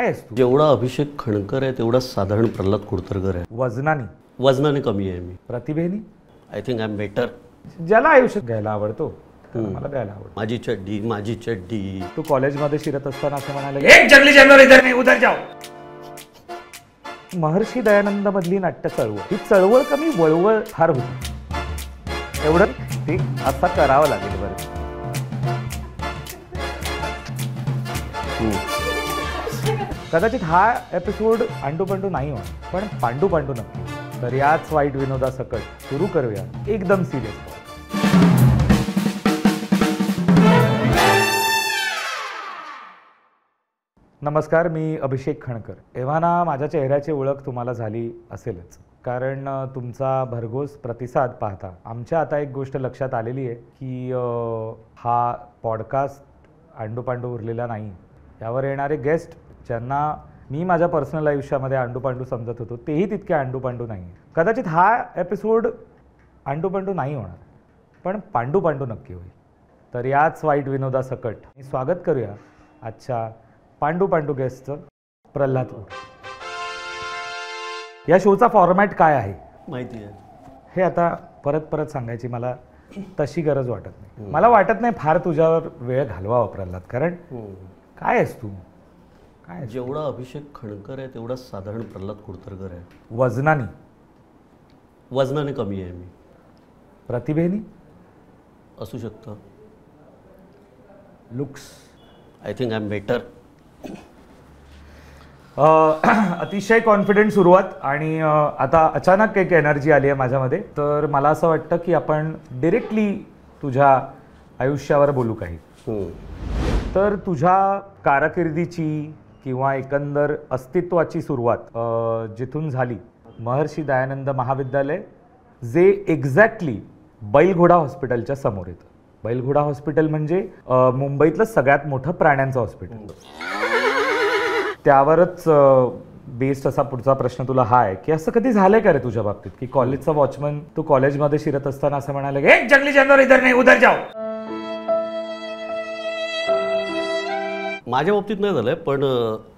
काय आहेस तू? जेवढा अभिषेक खणकर आहे तेवढा साधारण प्रल्हाद कुडतरकर आहे. वजनाने कमी आहे मी. प्रतिभेनी I think I am better. ज्याला आयुष्यात घ्यायला आवडतो मला द्यायला आवडतो. माझी चड्डी. तू कॉलेजमध्ये शिरत असताना असं म्हणाला, एक जंगली जानवर इधर नाही उधर जाओ. महर्षी दयानंद मधली नाट्य चळवळ, ही चळवळ कमी वळवळ फार होती. एवढं ते आता करावं लागेल. बरं कदाचित हा एपिसोड अंडू पंडू नाही होणार, पण पांडू पांडू नक्की. तर याच वाईट विनोदासकट सुरू करूया एकदम सिरियस. नमस्कार, मी अभिषेक खणकर. एव्हाना माझ्या चेहऱ्याची ओळख तुम्हाला झाली असेलच, कारण तुमचा भरघोस प्रतिसाद पाहता आमच्या आता एक गोष्ट लक्षात आलेली आहे की हा पॉडकास्ट अंडू पांडू उरलेला नाही. यावर येणारे गेस्ट ज्यांना मी माझ्या पर्सनल आयुष्यामध्ये अंडू पांडू समजत होतो, तेही तितके अंडू पांडू नाही. कदाचित हा एपिसोड अंडू पांडू नाही होणार, पण पांडू पांडू नक्की होईल. तर याच वाईट विनोदासकट मी स्वागत करूया आजच्या पांडू पांडू गेस्टचं, प्रल्हाद कुडतरकर. या शोचा फॉर्मॅट काय आहे माहिती आहे हे आता परत परत सांगायची मला तशी गरज वाटत नाही. मला वाटत नाही फार तुझ्यावर वेळ घालवावा प्रल्हाद, कारण काय आहेस तू? काय जेवढा अभिषेक खणकर आहे तेवढा साधारण प्रल्हाद कुडतरकर आहे. वजनाने कमी आहे मी. प्रतिभेनी असू शकतं. Looks I think I am better. अतिशय कॉन्फिडंट सुरुवात, आणि आता अचानक एक एनर्जी आली आहे माझ्यामध्ये. तर मला असं वाटतं की आपण डिरेक्टली तुझ्या आयुष्यावर बोलू काही. तर तुझ्या कारकिर्दीची किंवा एकंदर अस्तित्वाची सुरुवात जिथून झाली, महर्षी दयानंद महाविद्यालय, जे एक्झॅक्टली बैलघोडा हॉस्पिटलच्या समोर येतं. बैलघोडा हॉस्पिटल म्हणजे मुंबईतलं सगळ्यात मोठं प्राण्यांचं हॉस्पिटल. त्यावरच बेस्ड असा पुढचा प्रश्न तुला हा आहे की असं कधी झालंय का रे तुझ्या बाबतीत की कॉलेजचा वॉचमन तू कॉलेजमध्ये शिरत असताना असं म्हणाला, एक जंगली जानवर इधर नाही उधर जाओ? माझ्या बाबतीत नाही झालंय, पण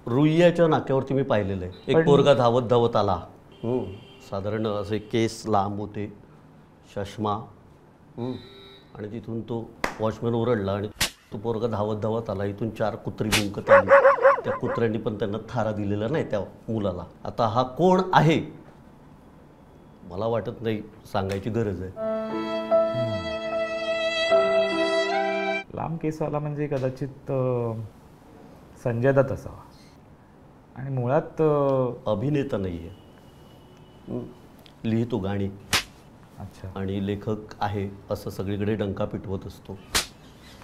रुईयाच्या नाक्यावरती मी पाहिलेलं आहे. एक पोरगा धावत धावत आला. साधारण असे केस लांब होते, चष्मा, आणि तिथून तो वॉचमॅन ओरडला आणि तो पोरगा धावत धावत आला. इथून 4 कुत्री भुंकत आली. त्या कुत्र्यांनी पण त्यांना थारा दिलेला नाही त्या मुलाला. आता हा कोण आहे मला वाटत नाही सांगायची गरज आहे. लांब केसवाला म्हणजे कदाचित संजय दत्त असावा, आणि मुळात अभिनेता नाही आहे. लिहितो गाणी. अच्छा. आणि लेखक आहे असं सगळीकडे डंका पिटवत असतो,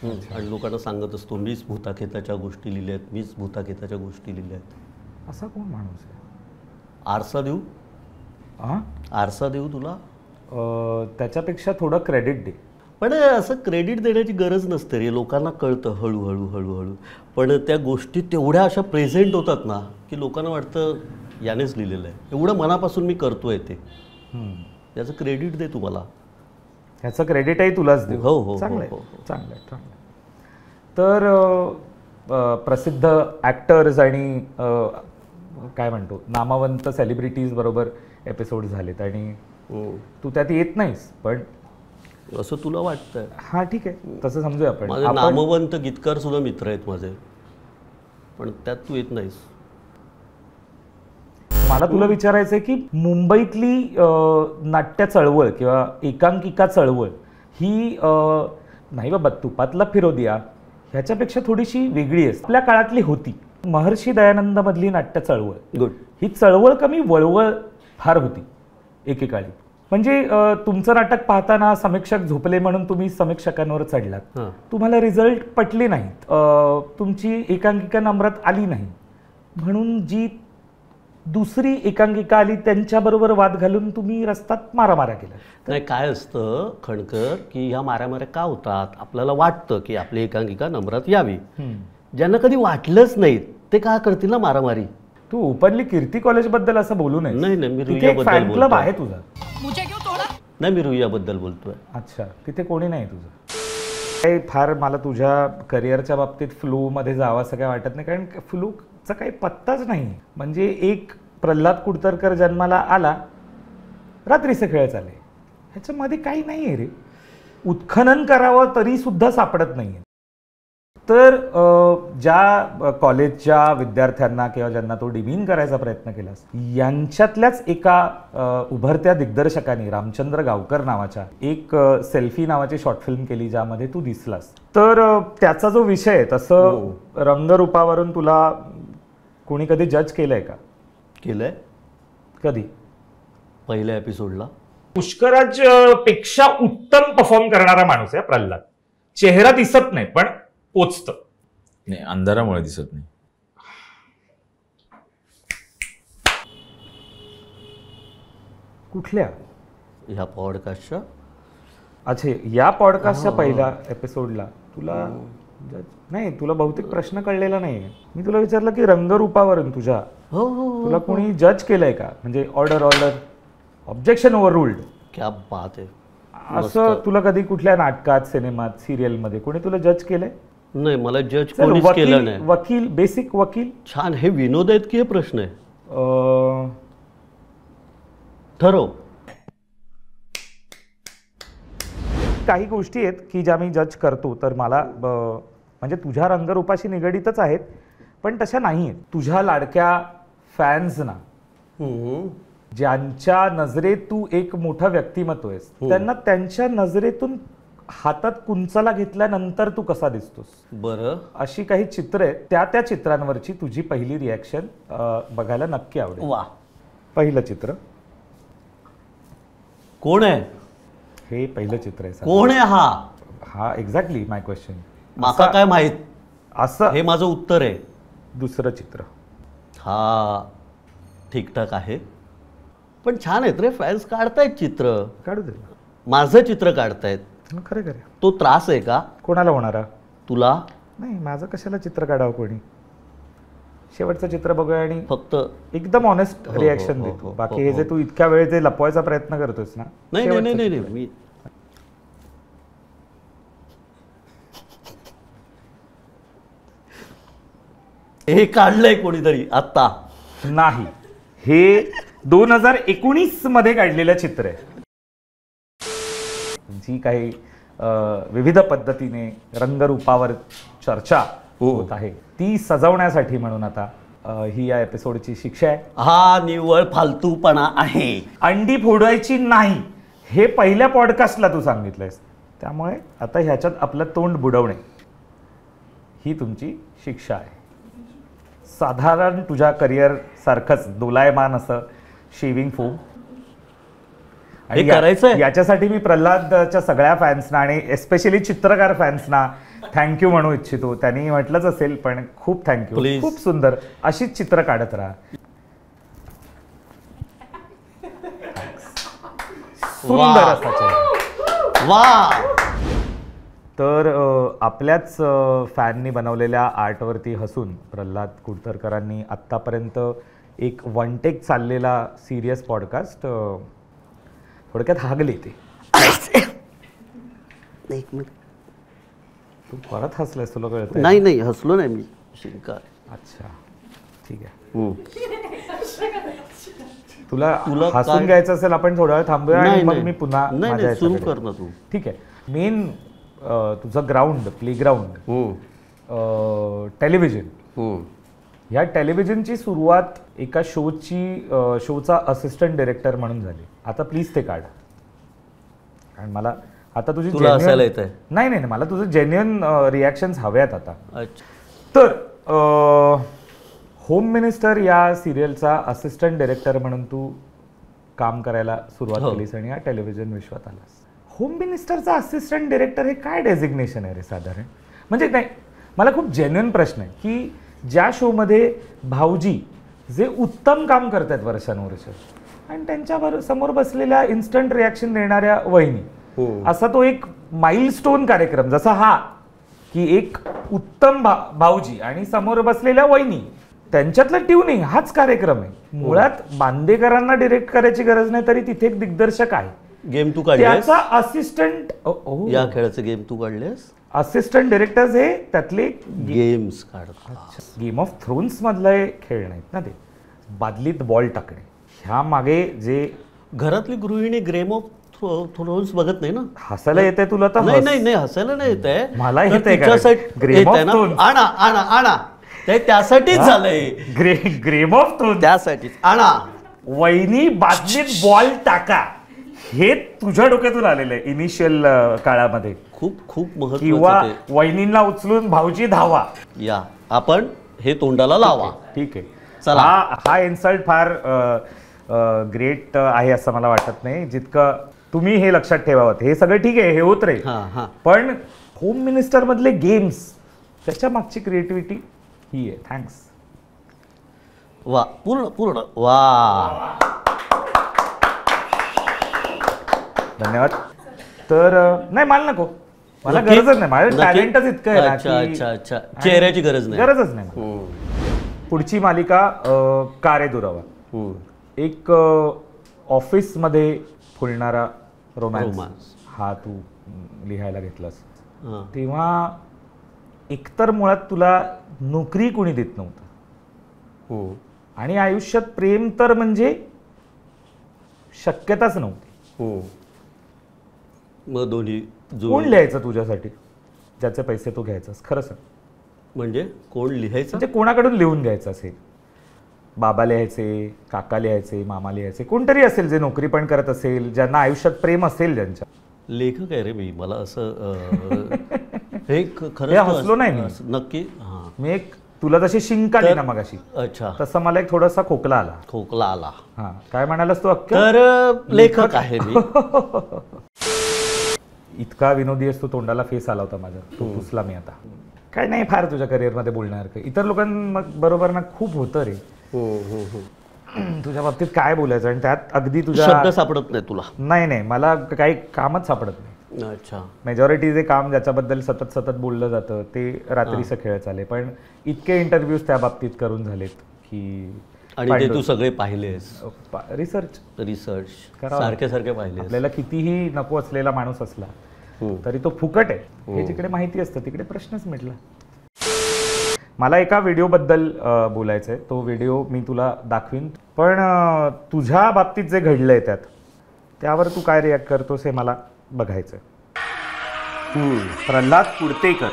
आणि लोकांना सांगत असतो मीच भूताखेताच्या गोष्टी लिहिल्या आहेत, मीच भूताखेताच्या गोष्टी लिहिल्या आहेत. असा कोण माणूस आहे? आरसा देऊ तुला? त्याच्यापेक्षा थोडं क्रेडिट दे. पण असं क्रेडिट देण्याची गरज नसते रे. लोकांना कळतं हळूहळू हळूहळू, पण त्या गोष्टी तेवढ्या अशा प्रेझेंट होतात ना की लोकांना वाटतं यानेच लिहिलेलं आहे. एवढं मनापासून मी करतोय ते, याचं क्रेडिट दे तुम्हाला. ह्याचं क्रेडिटही तुलाच दे. हो हो, चांगलं आहे. तर प्रसिद्ध ॲक्टर्स आणि काय म्हणतो नामवंत सेलिब्रिटीज बरोबर एपिसोड झालेत, आणि तू त्यात येत नाहीस, पण असं तुला वाटतंय? हां ठीक आहे, तसं समजूया आपण. माझे नामवंत गीतकार सुद्धा मित्र आहेत माझे, पण त्यात तू येत नाहीस. मला तुला विचारायचं आहे की मुंबईतली नाट्य चळवळ किंवा एकांकिका चळवळ ही नाही बाबा तुपातला फिरोदिया ह्याच्यापेक्षा थोडीशी वेगळी आहे. आपल्या काळातली होती महर्षी दयानंद मधली नाट्य चळवळ. गुड. ही चळवळ कमी वळवळ फार होती एकेकाळी. म्हणजे तुमचं नाटक पाहताना समीक्षक झोपले म्हणून तुम्ही समीक्षकांवर चढलात, तुम्हाला रिझल्ट पटले नाहीत, तुमची एकांकिका नम्रात आली नाही म्हणून जी दुसरी एकांकिका आली त्यांच्याबरोबर वाद घालून तुम्ही रस्त्यात मारामाऱ्या केल्या. नाही, काय असतं खणकर की ह्या मारामाऱ्या का होतात? आपल्याला वाटतं की आपली एकांकिका नम्रात यावी. ज्यांना कधी वाटलंच नाही ते का करतील ना मारामारी? तू ओपनली कीर्ती कॉलेज बद्दल असं बोलू नये. नाही, मी रुईयाबद्दल क्लब आहे तुझा. नाही, मी रुईयाबद्दल बोलतोय. अच्छा, तिथे कोणी नाही तुझं? काही फार मला तुझ्या करिअरच्या बाबतीत फ्लूमध्ये जावं असं काय वाटत नाही, कारण फ्लू चा काही पत्ताच नाही. म्हणजे एक प्रल्हाद कुडतरकर जन्माला आला, रात्रीचे खेळ चाले, ह्याच्यामध्ये काही नाही आहे रे. उत्खनन करावं तरी सुद्धा सापडत नाही. तर ज्या कॉलेजच्या विद्यार्थ्यांना किंवा ज्यांना तो डिमीन करायचा प्रयत्न केलास, यांच्यातल्याच एका उभरत्या दिग्दर्शकाने रामचंद्र गावकर नावाच्या एक सेल्फी नावाची शॉर्ट फिल्म केली, ज्यामध्ये तू दिसलास. तर त्याचा जो विषय आहे, तसं रंगरूपावरून तुला कोणी कधी जज केलंय का? केलंय. कधी? पहिल्या एपिसोडला. पुष्कराज पेक्षा उत्तम परफॉर्म करणारा माणूस आहे प्रल्हाद. चेहरा दिसत नाही पण पोचतं. नाही, अंधारामुळे दिसत नाही. कुठल्या? ह्या पॉडकास्टच्या. अच्छा, या पॉडकास्टच्या पहिल्या एपिसोडला तुला नाही, तुला बहुतेक प्रश्न कळलेला नाहीये. मी तुला विचारलं की रंगरूपावरून तुझ्या तुला कोणी जज केलंय का? म्हणजे ऑर्डर ऑब्जेक्शन ओव्हर रूल्ड. क्या बात आहे. असं तुला कधी कुठल्या नाटकात, सिनेमात, सिरियलमध्ये कोणी तुला जज केलंय? नाही, मला जज कोणीच केलं नाही. वकील, बेसिक वकील. छान. हे विनोद आहेत की हे प्रश्न आहे? ठरव. काही गोष्टी आहेत की ज्या मी जज करतो, तर मला म्हणजे तुझ्या रंगरूपाशी निगडीतच आहेत, पण तशा नाही आहेत. तुझ्या लाडक्या फॅन्सना, ज्यांच्या नजरेत तू एक मोठं व्यक्तिमत्व आहेस, त्यांना त्यांच्या नजरेतून हातात कुंचला घेतल्यानंतर तू कसा दिसतोस, बरं, अशी काही चित्र आहेत. त्या चित्रांवरची तुझी पहिली रिॲक्शन बघायला नक्की आवडेल. वा. पहिलं चित्र कोण आहे? हे पहिलं चित्र आहे. कोण आहे हा? हा एक्झॅक्टली माय क्वेश्चन. माका काय माहित, असं हे माझं उत्तर आहे. दुसरं चित्र. हा ठीकठाक आहे, पण छान आहेत रे. फॅन्स काढतायत चित्र. काढू दे. माझं चित्र काढतायत. खरं खरं. तो त्रास आहे का कोणाला होणारा? तुला नाही, माझं कशाला चित्र काढावं कोणी. शेवटचं चित्र बघूया आणि फक्त एकदम ऑनेस्ट रिॲक्शन देतो. बाकी हे जे तू इतक्या वेळ जे लपवायचा प्रयत्न करतोस ना, नाही नाही नाही नाही मी हे काढलंय कोणीतरी आत्ता नाही. हे 2019 मध्ये काढलेलं चित्र आहे. जी काही विविध पद्धतीने रंगरूपावर चर्चा होत आहे, ती सजवण्यासाठी म्हणून आता ही या एपिसोडची शिक्षा आहे. हा निव्वळ फालतूपणा आहे. अंडी फोडायची नाही, हे पहिल्या पॉडकास्टला तू सांगितलंयस. त्यामुळे आता ह्याच्यात आपलं तोंड बुडवणे ही तुमची शिक्षा आहे. साधारण तुझ्या करिअर सारखंच दोलायमान असं शेविंग फोम. हे करायचंय. याच्यासाठी मी प्रल्हादच्या सगळ्या फॅन्सना आणि एस्पेशली चित्रकार फॅन्सना थँक्यू म्हणू इच्छितो. त्यांनी म्हटलंच असेल, पण खूप थँक्यू. Please. खूप सुंदर. अशीच चित्र काढत राहा. सुंदर असा चेहरा. वा. तर आपल्याच फॅननी बनवलेल्या आर्टवरती हसून प्रल्हाद कुडतरकरांनी आत्तापर्यंत एक वन टेक चाललेला सिरियस पॉडकास्ट थोडक्यात हागले ते. एक मिनिट. तू परत हसलायस, तुला कळतंय? नाही नाही हसलो नाही मी. शिंका. अच्छा ठीक आहे. तुला हसून काय? घ्यायचं असेल आपण थोडा वेळ थांबूया आणि मग मी पुन्हा नाही माझ्या नाही सुरू ह्याच्याकडे. कर ना तू. ठीक आहे. मेन तुझं ग्राउंड, प्लेग्राऊंड, टेलिव्हिजन. ह्या टेलिव्हिजनची सुरुवात एका शोचा असिस्टंट डिरेक्टर म्हणून झाली. आता प्लीज ते काढ. आणि मला आता तुझी तुला असायला येतंय. नाही नाही मला तुझं जेन्युइन रिॲक्शन्स हव्यात आता. अच्छा. तर होम मिनिस्टर या सिरियलचा असिस्टंट डिरेक्टर म्हणून तू काम करायला सुरुवात केलीस आणि या टेलिव्हिजन विश्वात आलास. होम मिनिस्टरचा असिस्टंट डिरेक्टर हे काय डेझिग्नेशन आहे रे साधारण? म्हणजे नाही, मला खूप जेन्युइन प्रश्न आहे की ज्या शोमध्ये भाऊजी जे उत्तम काम करतात वर्षानुवर्ष आणि त्यांच्या समोर बसलेल्या इन्स्टंट रिॲक्शन देणाऱ्या वहिनी, असा तो एक माइलस्टोन कार्यक्रम जसा हा, की एक उत्तम भाऊजी आणि समोर बसलेल्या वहिनी, त्यांच्यातलं ट्युनिंग हाच कार्यक्रम आहे. मुळात बांदेकरांना डिरेक्ट करायची गरज नाही, तरी तिथे एक दिग्दर्शक आहे. गेम तू काढलेस? त्याचा असिस्टंट. या खेळाचे गेम तू काढलेस? असिस्टंट डिरेक्टर्स हे त्यातले गेम्स काढतात. गेम ऑफ थ्रोन्स मधले खेळ नाहीत ना ते, बादलीत बॉल टाकणे. ह्या मागे जे घरातली गृहिणी गेम ऑफ थ्रोन्स बघत नाही ना. हसायला येते तुला तर नाही हस. नाही नाही हसायला नाही येत आहे. मला तर येतंय का? तिच्यासाठी Game येतंय of ना. Thrones. आणा आणा आणा ते त्यासाठीच झालंय. Game of thrones. त्यासाठीच आणा. वहिनी बादलीत बॉल टाका हे तुझ्या डोक्यातून आलेलं आहे इनिशियल काळामध्ये. खूप खूप किंवा महत्वाचं ते. वहिनींना उचलून भाऊजी धावा. या आपण हे तोंडाला लावा. ठीक आहे. चला. हा इन्सल्ट फार ग्रेट आहे असं मला वाटत नाही, जितकं तुम्ही हे लक्षात ठेवावं. हे सगळं ठीक आहे, हे होत राहील, हा हा पण होम मिनिस्टर मधले गेम्स त्याच्या मागची क्रिएटिव्हिटी ही आहे. थँक्स. वा पूर्ण पूर्ण वा. धन्यवाद. तर नाही मला नको, मला नक्की? गरजच नाही, माझं नक्की? टॅलेंटच इतकं आहे ना अच्छा की अच्छा अच्छा चेहऱ्याची गरज नाही. गरजच नाही. पुढची मालिका कारे दुरावा. हम्म. एक ऑफिसमध्ये फुलणारा रोमॅन्स Romance. हा तू लिहायला घेतलास हा. तेव्हा एकतर मुळात तुला नोकरी कोणी देत नव्हतं, हम्म. आणि आयुष्यात प्रेम तर म्हणजे शक्यताच नव्हती. हम्म. मग दोन्ही कोण जुळून लिहायचं तुझ्यासाठी ज्याचे पैसे तू घ्यायचास? खरं सांग. म्हणजे कोण लिहायचं? म्हणजे कोणाकडून लिहून घ्यायचं असेल? बाबा लिहायचे, काका लिहायचे, मामा लिहायचे, कोणतरी असेल जे नोकरी पण करत असेल, ज्यांना आयुष्यात प्रेम असेल ज्यांच्या. लेखक आहे रे मी. मला असं हे खरं हे हसलो नाही मी. नक्की. हा. मी एक तुला जशी शिंक आली ना मगाशी, अच्छा. तसं मला एक थोडासा खोकला आला. खोकला आला. हा, काय म्हणालास तू अक्क? तर लेखक आहे मी. इतका विनोदी असतो, तोंडाला फेस आला होता माझा, तो पुसला मी आता. काय नाही फार तुझ्या करिअरमध्ये बोलणार काही. इतर लोकांबरोबर ना खूप होतं रे तुझ्या बाबतीत काय बोलायचं, आणि त्यात अगदी तुझ्या शब्द सापडत नाही तुला. नाही मला काही कामच सापडत नाही. अच्छा. मेजॉरिटी जे काम ज्याच्याबद्दल सतत बोललं जातं ते रात्रीचं खेळ चाले, पण इतके इंटरव्ह्यूज त्या बाबतीत करून झालेत की. आणि ते तू सगळे पाहिलेस. रिसर्च करावं. सारखे सारखे पाहिलेस. आपल्याला कितीही नको असलेला माणूस असला तरी तो फुकट आहे हे जिकडे माहिती असतं तिकडे प्रश्नच मिटला. मला एका व्हिडिओबद्दल बोलायचं आहे, तो व्हिडिओ मी तुला दाखवीन, पण तुझ्या बाबतीत जे घडलंय त्यावर तू काय रिॲक्ट करतोस हे मला बघायचं. प्रल्हाद कुडतेकर.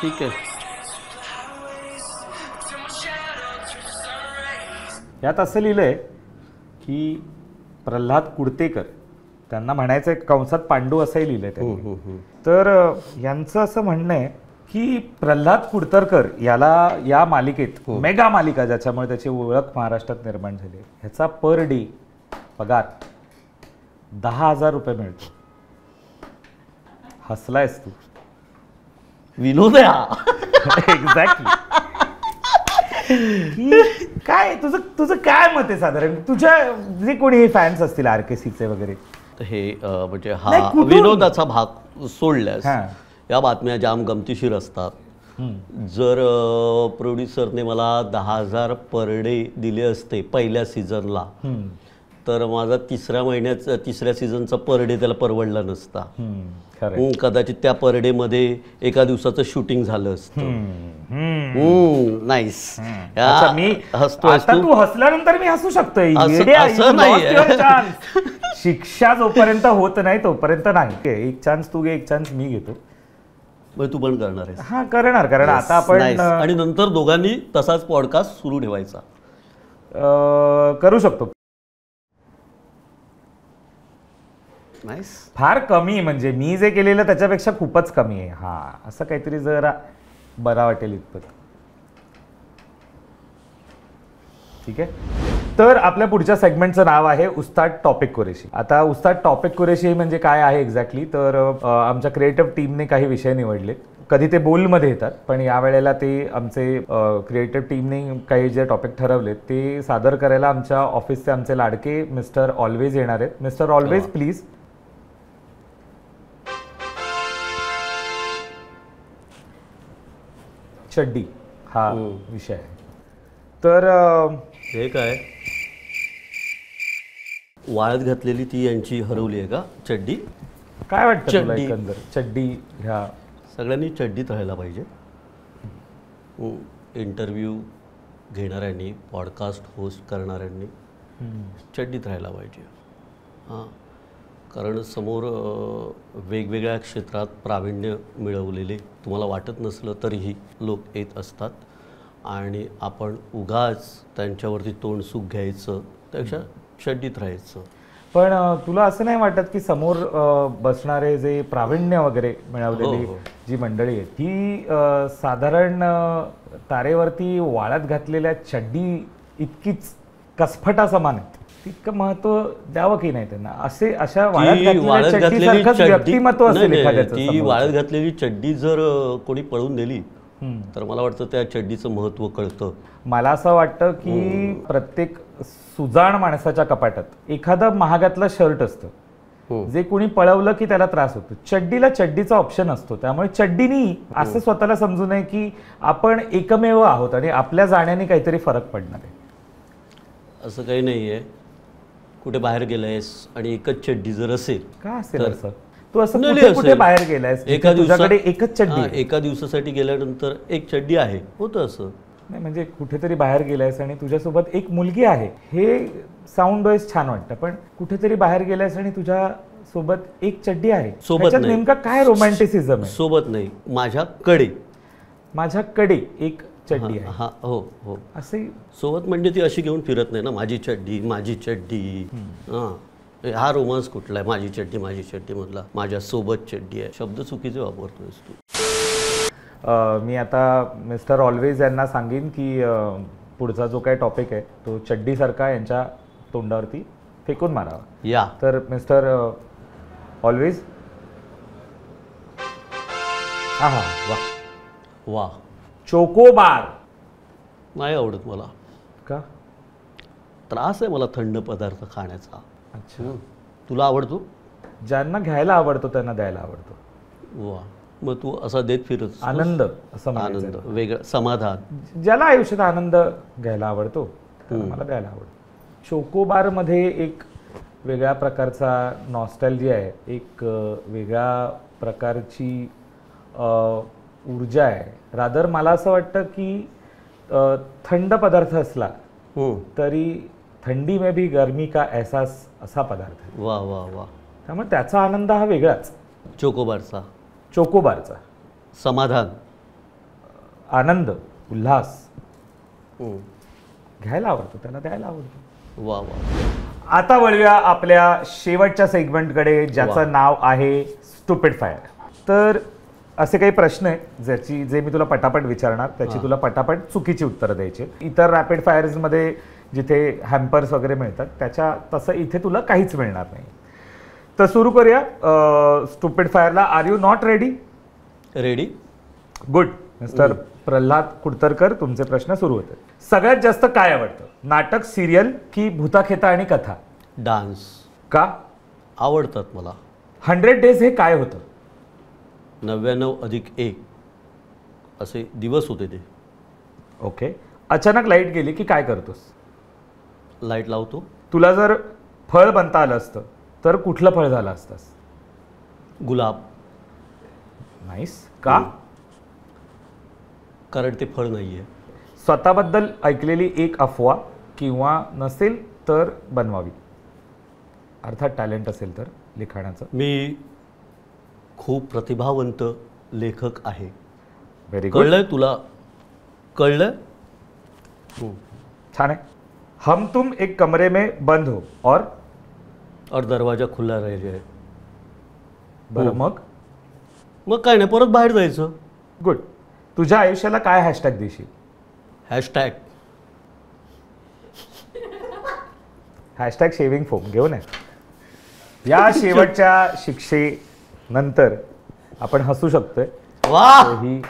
ठीक आहे. यात असं लिहिलंय की प्रल्हाद कुडतेकर, त्यांना म्हणायचं कंसात पांडू असंही लिहिलंय त्यांनी. तर यांचं असं म्हणणं आहे की प्रल्हाद कुडतरकर याला या मालिकेत, मेगा मालिका ज्याच्यामुळे त्याची ओळख महाराष्ट्रात निर्माण झाली, ह्याचा पर डे पगार 10,000 रुपये मिळतो. हसलायस तू. विनोद आहे हा. एक्झॅक्टली. काय तुझं काय मत आहे साधारण? तुझ्या जे कोणी फॅन्स असतील RKCचे वगैरे, हे म्हणजे नाही, हा कुठून? विनोदाचा भाग सोडल्यास हा. या बातम्या जाम गमतीशीर असतात. जर प्रोड्युसरने मला 10,000 पर डे दिले असते पहिल्या सीझनला, तर माझा तिसऱ्या सीझनचा पर डे त्याला परवडला नसता. कदाचित त्या पर डे मध्ये एका दिवसाचं शूटिंग झालं असतं. नाईस. मी आता तू हसल्यानंतर मी हसू शकतोय. असं नाहीये. शिक्षा जोपर्यंत होत नाही तोपर्यंत नाही. एक चान्स तू घे, एक चान्स मी घेतो. तू पण करणार आहेस? हा करणार, कारण आता आपण आणि नंतर दोघांनी तसाच पॉडकास्ट सुरू ठेवायचा. करू शकतो. नाईस. फार कमी, म्हणजे मी जे केलेलं त्याच्यापेक्षा खूपच कमी आहे. हा, असं काहीतरी जरा बरा वाटेल इतपत. ठीक आहे. तर आपल्या पुढच्या सेगमेंटचं नाव आहे उस्ताद टॉपिक कुरेशी. आता उस्ताद टॉपिक कुरेशी म्हणजे काय आहे एक्झॅक्टली, तर आमच्या क्रिएटिव्ह टीमने काही विषय निवडले. कधी ते बोलमध्ये येतात, पण यावेळेला ते आमचे क्रिएटिव्ह टीमने काही जे टॉपिक ठरवले ते सादर करायला आमच्या ऑफिसचे आमचे लाडके मिस्टर ऑलवेज येणार आहेत. Mister always please. चड्डी हा विषय आहे. तर हे काय वाळत घातलेली ती यांची हरवली आहे का चड्डी? काय वाटतं तुला चड्डी. एकंदर चड्डी ह्या सगळ्यांनी चड्डीत राहायला पाहिजे. इंटरव्ह्यू घेणाऱ्यांनी, पॉडकास्ट होस्ट करणाऱ्यांनी चड्डीत राहायला पाहिजे. हां, कारण समोर वेगवेगळ्या क्षेत्रात प्रावीण्य मिळवलेले तुम्हाला वाटत नसलं तरीही लोक येत असतात आणि आपण उगाच त्यांच्यावरती तोंडसुख घ्यायचं त्यापेक्षा चड्डीत राहायचं. पण तुला असं नाही वाटत की समोर बसणारे जे प्रावीण्य वगैरे मिळवलेली हो. जी मंडळी आहे ती साधारण तारेवरती वाळत घातलेल्या चड्डी इतकीच कसफटा समान आहेत. तितकं महत्व द्यावं की नाही त्यांना? अशा वाळत ती घातलेल्या वाळत घातलेली चड्डीसारखंच चड्डी व्यक्तिमत्व नाही, असेल नाही, एखाद्याचं ती समोरचं. वाळत घातलेली चड्डी जर कोणी पळून दिली हम्म. तर मला वाटतं त्या चड्डीचं महत्त्व कळतं. मला असं वाटतं की प्रत्येक सुजाण माणसाच्या कपाटात एखादं महागातलं शर्ट असतं जे कोणी पळवलं की त्याला त्रास होतो. चड्डीला चड्डीचा ऑप्शन असतो. त्यामुळे चड्डीनी असं स्वतःला समजू नये की आपण एकमेव आहोत आणि आपल्या जाण्याने काहीतरी फरक पडणार आहे. असं काही नाही आहे. कुठे बाहेर गेलायस आणि एकच चड्डी जर असेल का असेल तर- असं? तू असं नाही, कुठे असेल. कुठे बाहेर गेलायस एका जिथे तुझ्याकडे दिवसात- एकच चड्डी हां, आहे? एका दिवसासाठी गेल्यानंतर एक चड्डी आहे, होतं असं. नाही म्हणजे कुठेतरी बाहेर गेलायस आणि तुझ्यासोबत एक मुलगी आहे हे साऊंड वाईज छान वाटतं. पण कुठेतरी बाहेर गेलायस आणि तुझ्या सोबत एक चड्डी आहे, सोबत त्याच्यात नाही. नेमका काय रोमॅन्टिसिझम आहे? सोबत नाही, माझ्याकडे. माझ्याकडे एक चड्डी आहे हा, हो हो. असे सोबत म्हणजे ती अशी घेऊन फिरत नाही ना, माझी चड्डी माझी चड्डी. हां, हा रोमांस कुठला आहे? माझी चड्डी मधला माझ्या सोबत चड्डी आहे शब्द चुकीचे वापरतोयस तू. मी आता मिस्टर ऑलवेज यांना सांगेन की पुढचा जो काही टॉपिक आहे तो चड्डीसारखा यांच्या तोंडावरती फेकून मारावा. या तर मिस्टर ऑलवेज हा हा वा वा, चोकोबार. नाही आवडत मला. का? त्रास आहे मला थंड पदार्थ खाण्याचा. अच्छा. तुला आवडतो? ज्यांना घ्यायला आवडतो त्यांना द्यायला आवडतो. वा, मग तू असा देत फिरत आनंद असं आनंद, म्हणायचं. वेगळं समाधान. ज्याला आयुष्यात आनंद घ्यायला आवडतो त्याला मला द्यायला आवडतो. चोकोबारमध्ये एक वेगळ्या प्रकारचा नॉस्टॅल्जिया आहे, एक वेगळ्या प्रकारची ऊर्जा आहे. रादर मला असं वाटतं की थंड पदार्थ असला तरी थंडी में भी गर्मी का एहसास असा पदार्थ आहे. वा वा वा. त्यामुळे त्याचा आनंद हा वेगळाच. चोकोबारचा चोकोबारचा समाधान, आनंद, उल्हास घ्यायला आवडतो, त्याला द्यायला आवडतो. वा वा. आता वळूया आपल्या शेवटच्या सेगमेंटकडे ज्याचं वा. नाव आहे स्टुपिड फायर. तर असे काही प्रश्न आहेत जे मी तुला पटापट विचारणार, त्याची तुला पटापट चुकीची उत्तरं द्यायची. इतर रॅपिड फायर्समध्ये जिथे हॅम्पर्स वगैरे मिळतात त्याच्या तसं इथे तुला काहीच मिळणार नाही. तर सुरू करूया स्टुपिड फायरला. Are you not ready? Ready. Good. Mister Pralhad Kudtarkar, तुमचे प्रश्न सुरू होते. सगळ्यात जास्त काय आवडतं? नाटक, सिरियल की भूताखेता आणि कथा? डान्स का? आवडतात मला. 100 डेज हे काय होतं? 99+1 असे दिवस होते ते. ओके. अचानक लाईट गेली की काय करतोस? लाईट लावतो. तुला जर फळ बनता आलं असतं तर कुठलं फळ झालं असतंस? गुलाब. नाईस. का? कारण ते फळ नाही आहे. स्वतःबद्दल ऐकलेली एक अफवा किंवा नसेल तर बनवावी, अर्थात टॅलेंट असेल तर लिखाणाचं. मी खूप प्रतिभावंत लेखक आहे. Very good. कळलंय तुला? कळलंय? छान आहे. हम तुम एक कमरे में बंद हो और दरवाजा खुला रह जाए. बरं मग? मग काय नाही, परत बाहेर जायचं. गुड. तुझ्या आयुष्याला काय हॅशटॅग देशील? हॅशटॅग हॅशटॅग शेविंग फोम घेऊन आहे. या शेवटच्या शिक्षेनंतर आपण हसू शकतोय. वा. ही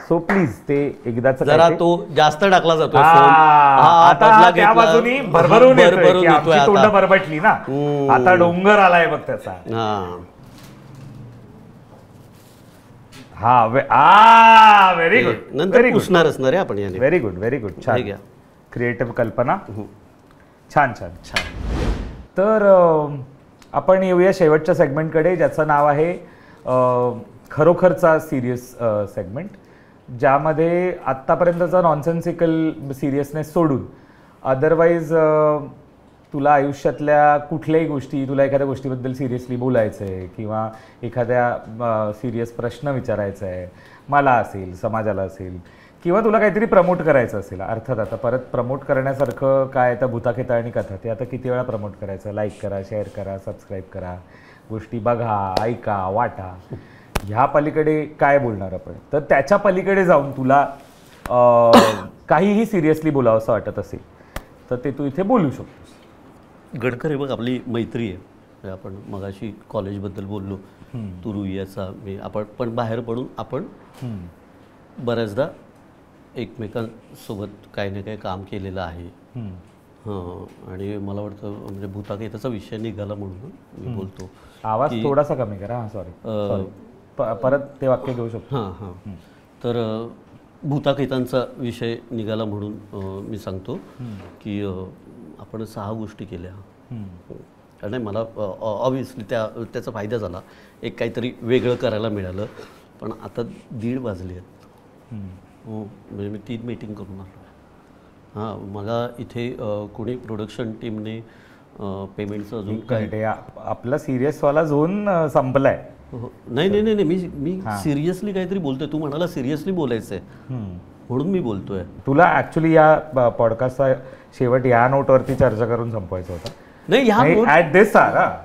सो प्लीज ते एकदाच जरा तो जास्त टाकला जातोय. आता त्या बाजूनी भरभरून येतोय की आमची तोंड आता. बरबटली ना. आता डोंगर आलाय बघ त्याचा. हा व्हेरी गुड. नंतर व्हेरी गुड. पुसणार असणार आहे आपण याने. Very good. Very good. हे छान. घ्या. क्रिएटिव्ह कल्पना. छान छान छान. तर आपण येऊया शेवटच्या सेगमेंटकडे, ज्याचं नाव आहे खरोखरचा सिरियस सेगमेंट, ज्यामध्ये आत्तापर्यंतचा नॉनसेन्सिकल सिरियसनेस सोडून अदरवाईज तुला आयुष्यातल्या कुठल्याही गोष्टी, तुला एखाद्या गोष्टीबद्दल सिरियसली बोलायचं आहे किंवा एखाद्या सिरियस प्रश्न विचारायचा आहे, मला असेल, समाजाला असेल, किंवा तुला काहीतरी प्रमोट करायचं असेल. अर्थात आता परत प्रमोट करण्यासारखं काय, तर भूताखेता आणि कथा, ते आता किती वेळा प्रमोट करायचं. लाईक करा, शेअर करा, सबस्क्राईब करा, गोष्टी बघा, ऐका, वाटा. ह्या पलीकडे काय बोलणार आपण? तर त्याच्या पलीकडे जाऊन तुला काहीही सिरियसली बोलावं असं वाटत असेल तर ते तू इथे बोलू शकतोस. गडकरी बघ, आपली मैत्री आहे. म्हणजे आपण मगाशी कॉलेजबद्दल बोललो, तू रुईयाचा मी, आपण पण बाहेर पडून आपण बऱ्याचदा एकमेकांसोबत काही ना काही काम केलेलं आहे. हां, आणि मला वाटतं म्हणजे भूताखेताचा विषय निघाला म्हणून मी बोलतो. आवाज थोडासा कमी करा. हां, सॉरी, परत ते वाक्य घेऊ शकतो. हां हां. तर भूताखेतांचा विषय निघाला म्हणून मी सांगतो की आपण 6 गोष्टी केल्या. नाही, मला ऑब्व्हियसली त्याचा फायदा झाला, एक काहीतरी वेगळं करायला मिळालं. पण आता 1:30 वाजले आहेत. हो, म्हणजे मी 3 मीटिंग करून आलो. हां, मला इथे कोणी प्रोडक्शन टीमने पेमेंटचं अजून काय, आपला सिरियसवाला झोन संपलाय. नाही नाही नाही, मी सिरियसली काहीतरी बोलतोय. तू म्हणाला सिरियसली बोलायचं आहे म्हणून मी बोलतोय. तुला ऍक्च्युली या पॉडकास्टचा शेवट या नोटवरती चर्चा करून संपवायचा होता. नाही, ऍट दिस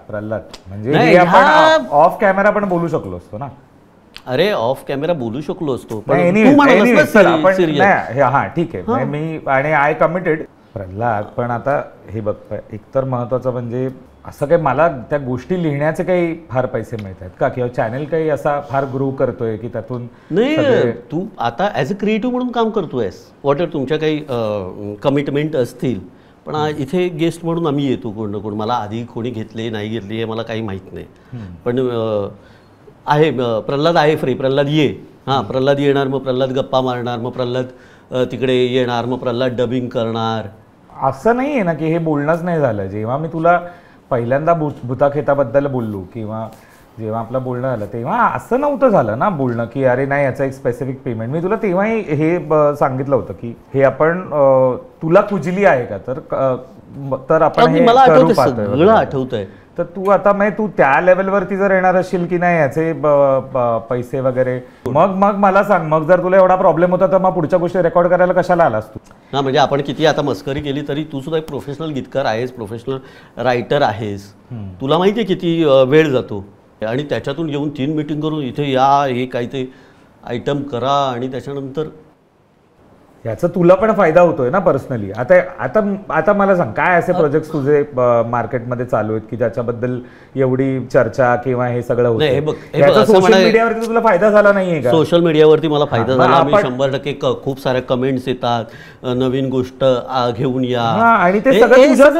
प्रल्हाद, म्हणजे आपण ऑफ कॅमेरा पण बोलू शकलो असतो ना. अरे ऑफ कॅमेरा बोलू शकलो असतो, हा ठीक आहे. मी आणि आय कमिटेड प्रल्हाद. पण आता हे बघ, एकतर महत्वाचं म्हणजे असं काही मला त्या गोष्टी लिहिण्याचे काही फार पैसे मिळत आहेत का, किंवा चॅनल काही असा फार ग्रो करतोय की त्यातून नाही. तू आता ॲज अ क्रिएटिव्ह म्हणून काम करतोयस. वॉटर तुमच्या काही कमिटमेंट असतील, पण इथे गेस्ट म्हणून आम्ही येतो कोण ना कोण. मला आधी कोणी घेतले नाही घेतले हे मला काही माहीत नाही. पण आहे प्रल्हाद आहे फ्री, प्रल्हाद ये. हां, प्रल्हाद येणार, मग प्रल्हाद गप्पा मारणार, मग प्रल्हाद तिकडे येणार, मग प्रल्हाद डबिंग करणार. असं नाही आहे ना की हे बोलणंच नाही झालं. जेव्हा मी तुला पहिल्यांदा भूताखेताबद्दल बोललो किंवा जेव्हा आपलं बोलणं झालं तेव्हा असं नव्हतं झालं ना बोलणं की अरे नाही याचा एक स्पेसिफिक पेमेंट. मी तुला तेव्हाही हे सांगितलं होतं की हे आपण तुला कुजली आहे का, तर आपण हे करू पाहतोय. आठवतंय. तर तू आता तू त्या लेवलवरती जर येणार असशील की नाही याचे पैसे वगैरे, मग मला सांग. मग जर तुला एवढा प्रॉब्लेम होता तर मग पुढच्या गोष्टी रेकॉर्ड करायला कशाला आलास तू? हां, म्हणजे आपण किती आता मस्करी केली तरी तू सुद्धा एक प्रोफेशनल गीतकार आहेस, प्रोफेशनल रायटर आहेस. तुला माहिती आहे किती वेळ जातो. आणि त्याच्यातून येऊन 3 मीटिंग करून इथे या, हे काय ते आयटम करा, आणि त्याच्यानंतर याचा तुला पण फायदा होतोय ना पर्सनली. आता मला सांग, काय असे प्रोजेक्ट तुझे मार्केटमध्ये चालू आहेत की ज्याच्याबद्दल एवढी चर्चा किंवा हे सगळं होतं? सोशल मीडियावरती तुला फायदा झाला नाहीये का? सोशल मीडियावरती मला फायदा झाला. 100% खूप साऱ्या कमेंट्स येतात, नवीन गोष्ट घेऊन या, आणि ते सगळं तुझ्याच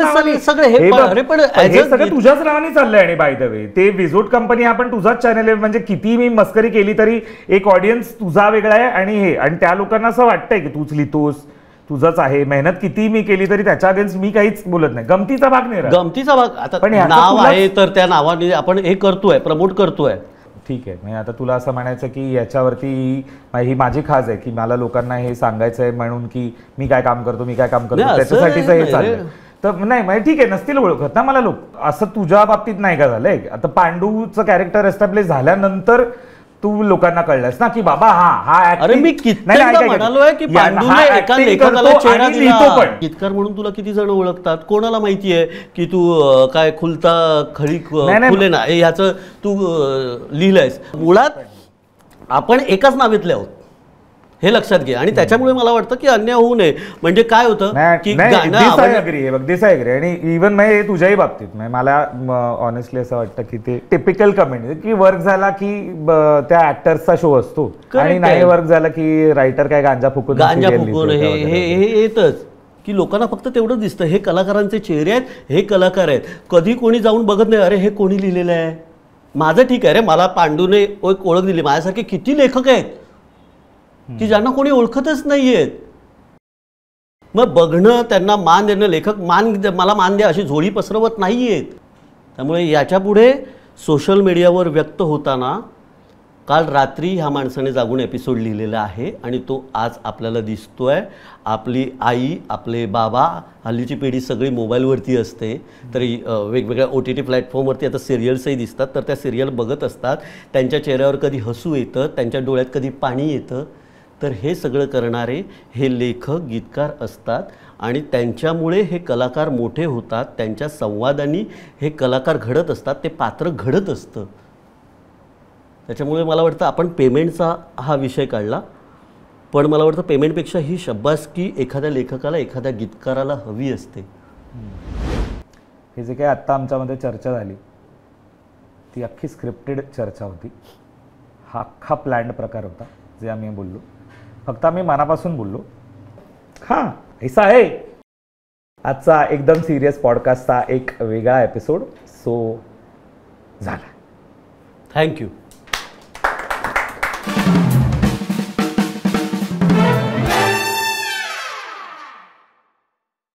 नावाने चाललंय. आणि बाय द वे ते विझोट कंपनी आपण तुझाच चॅनल आहे. म्हणजे किती मी मस्करी केली तरी एक ऑडियन्स तुझा वेगळा आहे, आणि त्या लोकांना असं वाटतंय की तूच लिहितोस, तुझंच आहे. मेहनत किती मी केली तरी त्याच्या अगेन्स्ट मी काहीच बोलत नाही. गमतीचा भाग नाही, गमतीचा भाग. आता नाव आहे तर त्या नावाने आपण हे करतोय, प्रमोट करतोय. ठीक आहे. म्हणजे आता तुला असं म्हणायचं की याच्यावरती ही माझी खाज आहे की मला लोकांना हे सांगायचं आहे म्हणून की मी काय काम करतो, त्याच्यासाठीच हे चाललंय. तर नाही, ठीक आहे, नसतील ओळखत ना मला लोक. असं तुझ्या बाबतीत नाही का झालंय? आता पांडूचं कॅरेक्टर एस्टॅब्लिश झाल्यानंतर तू लोकांना कळलंस ना की बाबा अरे मी म्हणालोय की पांडूने एका लेखकाला चेहरा दिला. गीतकार म्हणून तुला किती जण ओळखतात, कोणाला माहितीये की तू काय खुलता खळी खुले ना ह्याचं तू लिहिलंयस. मुळात आपण एकाच नावेतले आहोत हे लक्षात घे. आणि त्याच्यामुळे मला वाटतं की अन्याय होऊ नये. म्हणजे काय होतं की दिसायग्री आणि इव्हन तुझ्याही बाबतीत मला ऑनेस्टली असं वाटतं की ते टिपिकल कमेंट की वर्क झाला की त्या ऍक्टर्सचा शो असतो, आणि नाही वर्क झाला की रायटर काय गांजा फुकून हे येतच की लोकांना फक्त तेवढंच दिसतं हे कलाकारांचे चेहरे आहेत, हे कलाकार आहेत. कधी कोणी जाऊन बघत नाही अरे हे कोणी लिहिलेलं आहे. माझं ठीक आहे रे, मला पांडूने एक ओळख दिली. माझ्यासारखे किती लेखक आहेत की ज्यांना कोणी ओळखतच नाहीयेत. मग बघणं, त्यांना मान देणं, लेखक मला मान द्या अशी झोळी पसरवत नाहीयेत. त्यामुळे याच्यापुढे सोशल मीडियावर व्यक्त होताना काल रात्री ह्या माणसाने जागून एपिसोड लिहिलेला आहे आणि तो आज आपल्याला दिसतोय. आपली आई, आपले बाबा, हल्लीची पिढी सगळी मोबाईलवरती असते, तरी वेगवेगळ्या OTT प्लॅटफॉर्मवरती आता सिरियल्सही दिसतात, तर त्या सिरियल बघत असतात. त्यांच्या चेहऱ्यावर कधी हसू येतं, त्यांच्या डोळ्यात कधी पाणी येतं. तर हे सगळं करणारे हे लेखक, गीतकार असतात आणि त्यांच्यामुळे हे कलाकार मोठे होतात. त्यांच्या संवादांनी हे कलाकार घडत असतात, ते पात्र घडत असतं. त्याच्यामुळे मला वाटतं आपण पेमेंटचा हा विषय काढला, पण मला वाटतं पेमेंटपेक्षा ही शब्बासकी एखाद्या लेखकाला, एखाद्या गीतकाराला हवी असते. हे जे काही आत्ता आमच्यामध्ये चर्चा झाली ती अख्खी स्क्रिप्टेड चर्चा होती. हा अख्खा प्लॅन्ड प्रकार होता जे आम्ही बोललो. फक्त आम्ही मनापासून बोललो. हां, ऐसा आहे आजचा एकदम सिरियस पॉडकास्टचा एक वेगळा एपिसोड. सो झाला. थँक्यू.